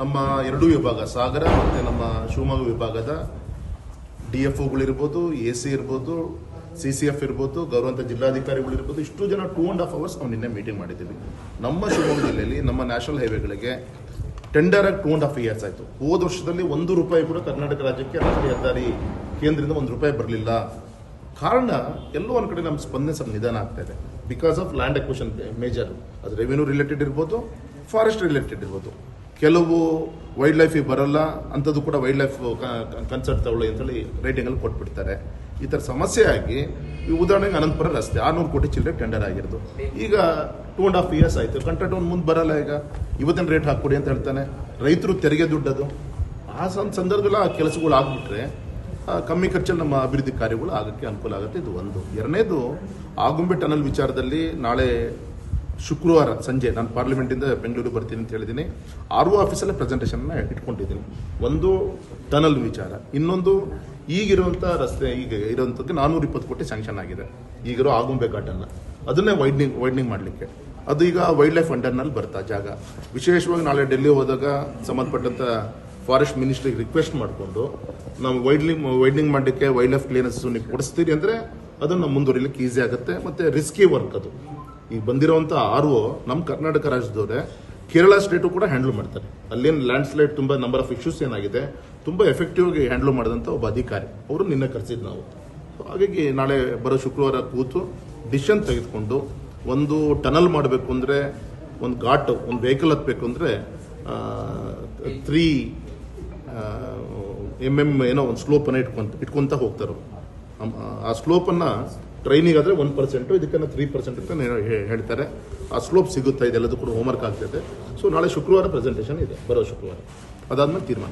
ನಮ್ಮ ಎರಡೂ ವಿಭಾಗ ಸಾಗರ ಮತ್ತು ನಮ್ಮ ಶಿವಮೊಗ್ಗ ವಿಭಾಗದ DFOಗಳಿರ್ಬೋದು, AC ಇರ್ಬೋದು, CCF ಇರ್ಬೋದು, ಗೌರವಂತ ಜಿಲ್ಲಾಧಿಕಾರಿಗಳು ಇರ್ಬೋದು, ಇಷ್ಟು ಜನ 2.5 hours ನಾವು ನಿನ್ನೆ ಮೀಟಿಂಗ್ ಮಾಡಿದ್ದೀವಿ. ನಮ್ಮ ಶಿವಮೊಗ್ಗ ಜಿಲ್ಲೆಯಲ್ಲಿ ನಮ್ಮ ನ್ಯಾಷನಲ್ ಹೈವೇಗಳಿಗೆ ಟೆಂಡರ್ ಆಗಿ 2.5 years ಆಯಿತು. ಹೋದ ವರ್ಷದಲ್ಲಿ ₹1 ಕೂಡ ಕರ್ನಾಟಕ ರಾಜ್ಯಕ್ಕೆ ರಾಷ್ಟ್ರೀಯ ಹೆದ್ದಾರಿ ಕೇಂದ್ರದಿಂದ ₹1 ಬರಲಿಲ್ಲ. ಕಾರಣ ಎಲ್ಲೋ ಒಂದು ಕಡೆ ನಮ್ಮ ಸ್ಪಂದನೆ ಸ್ವಲ್ಪ ನಿಧಾನ ಆಗ್ತಾ ಇದೆ. Because of land acquisition major, ಅದು ರೆವಿನ್ಯೂ ರಿಲೇಟೆಡ್ ಇರ್ಬೋದು, ಫಾರೆಸ್ಟ್ ರಿಲೇಟೆಡ್ ಇರ್ಬೋದು. ಕೆಲವು ವೈಲ್ಡ್ ಲೈಫಿಗೆ ಬರಲ್ಲ ಅಂಥದ್ದು ಕೂಡ ವೈಲ್ಡ್ ಲೈಫ್ ಕನ್ಸರ್ಟ್ ತಗೊಳ್ಳಿ ಅಂತೇಳಿ ರೈಟಿಂಗಲ್ಲಿ ಕೊಟ್ಬಿಡ್ತಾರೆ. ಈ ಥರ ಸಮಸ್ಯೆ ಆಗಿ ಈ ಉದಾಹರಣೆಗೆ ಅನಂತಪುರ ರಸ್ತೆ 600 ಕೋಟಿ ಚಿಲ್ಲರೆ ಟೆಂಡರ್ ಆಗಿರೋದು. ಈಗ 2.5 years ಆಯಿತು, ಕಾಂಟ್ರಾಕ್ಟ್ ಒಂದು ಮುಂದೆ ಬರಲ್ಲ. ಈಗ ಇವತ್ತಿನ ರೇಟ್ ಹಾಕ್ಕೊಡಿ ಅಂತ ಹೇಳ್ತಾನೆ. ರೈತರು ತೆರಿಗೆ ದುಡ್ಡದು. ಆ ಸಂದರ್ಭದಲ್ಲಿ ಆ ಕೆಲಸಗಳು ಆಗ್ಬಿಟ್ರೆ ಕಮ್ಮಿ ಖರ್ಚಲ್ಲಿ ನಮ್ಮ ಅಭಿವೃದ್ಧಿ ಕಾರ್ಯಗಳು ಆಗೋಕ್ಕೆ ಅನುಕೂಲ ಆಗುತ್ತೆ. ಇದು ಒಂದು. ಎರಡನೇದು, ಆಗುಂಬೆ ಟನಲ್ ವಿಚಾರದಲ್ಲಿ ನಾಳೆ ಶುಕ್ರವಾರ ಸಂಜೆ ನಾನು ಪಾರ್ಲಿಮೆಂಟಿಂದ ಬೆಂಗಳೂರು ಬರ್ತೀನಿ ಅಂತ ಹೇಳಿದ್ದೀನಿ. RO ಆಫೀಸಲ್ಲೇ ಪ್ರೆಸೆಂಟೇಷನ್ನ ಇಟ್ಕೊಂಡಿದ್ದೀನಿ. ಒಂದು ಟನಲ್ ವಿಚಾರ, ಇನ್ನೊಂದು ಈಗಿರುವಂಥ ರಸ್ತೆ, ಈಗ ಇರುವಂಥದ್ದು 420 ಕೋಟಿ ಸ್ಯಾಂಕ್ಷನ್ ಆಗಿದೆ ಈಗಿರೋ ಆಗುಂಬೆ ಘಾಟನ್ನು, ಅದನ್ನೇ ವೈಡ್ನಿಂಗ್ ಮಾಡಲಿಕ್ಕೆ. ಅದು ಈಗ ವೈಲ್ಡ್ ಲೈಫ್ ಅಂಡರ್ನಲ್ಲಿ ಬರ್ತಾ ಜಾಗ. ವಿಶೇಷವಾಗಿ ನಾಳೆ ಡೆಲ್ಲಿ ಹೋದಾಗ ಸಂಬಂಧಪಟ್ಟಂಥ ಫಾರೆಸ್ಟ್ ಮಿನಿಸ್ಟ್ರಿಗೆ ರಿಕ್ವೆಸ್ಟ್ ಮಾಡಿಕೊಂಡು ನಾವು ವೈಡ್ನಿಂಗ್ ಮಾಡಲಿಕ್ಕೆ ವೈಲ್ಡ್ ಲೈಫ್ ಕ್ಲಿಯರೆನ್ಸ್ ನೀವು ಕೊಡಿಸ್ತೀರಿ ಅಂದರೆ ಅದನ್ನು ಮುಂದುವರಿಲಿಕ್ಕೆ ಈಸಿ ಆಗುತ್ತೆ. ಮತ್ತು ರಿಸ್ಕಿ ವರ್ಕ್ ಅದು. ಈಗ ಬಂದಿರೋವಂಥ RO ನಮ್ಮ ಕರ್ನಾಟಕ ರಾಜ್ಯದವರೇ ಕೇರಳ ಸ್ಟೇಟು ಕೂಡ ಹ್ಯಾಂಡಲ್ ಮಾಡ್ತಾರೆ. ಅಲ್ಲೇನು ಲ್ಯಾಂಡ್ ಸ್ಲೈಡ್ ತುಂಬ ನಂಬರ್ ಆಫ್ ಇಶ್ಯೂಸ್ ಏನಾಗಿದೆ ತುಂಬ ಎಫೆಕ್ಟಿವ್ ಆಗಿ ಹ್ಯಾಂಡಲ್ ಮಾಡಿದಂಥ ಒಬ್ಬ ಅಧಿಕಾರಿ, ಅವರು ನಿನ್ನೆ ಕರೆಸಿದ್ದು ನಾವು. ಹಾಗಾಗಿ ನಾಳೆ ಬರೋ ಶುಕ್ರವಾರ ಕೂತು ಡಿಸಿಷನ್ ತೆಗೆದುಕೊಂಡು, ಒಂದು ಟನಲ್ ಮಾಡಬೇಕು ಅಂದರೆ, ಒಂದು ಘಾಟ್, ಒಂದು ವೆಹಿಕಲ್ ಹತ್ತಬೇಕು ಅಂದರೆ 3 mm ಏನೋ ಒಂದು ಸ್ಲೋಪನ್ನು ಇಟ್ಕೊಂತ ಹೋಗ್ತಾರೆ. ಆ ಸ್ಲೋಪನ್ನು ಟ್ರೈನಿಗಾದರೆ 1%, ಇದಕ್ಕನ್ನು 3% ಅಂತ ಹೇಳ್ತಾರೆ. ಆ ಸ್ಲೋಪ್ ಸಿಗುತ್ತಾ, ಇದೆಲ್ಲದೂ ಕೂಡ ಹೋಮ್ವರ್ಕ್ ಆಗ್ತಿದೆ. ಸೊ ನಾಳೆ ಶುಕ್ರವಾರ ಪ್ರೆಸೆಂಟೇಷನ್ ಇದೆ, ಬರೋ ಶುಕ್ರವಾರ. ಅದಾದ್ಮೇಲೆ ತೀರ್ಮಾನ.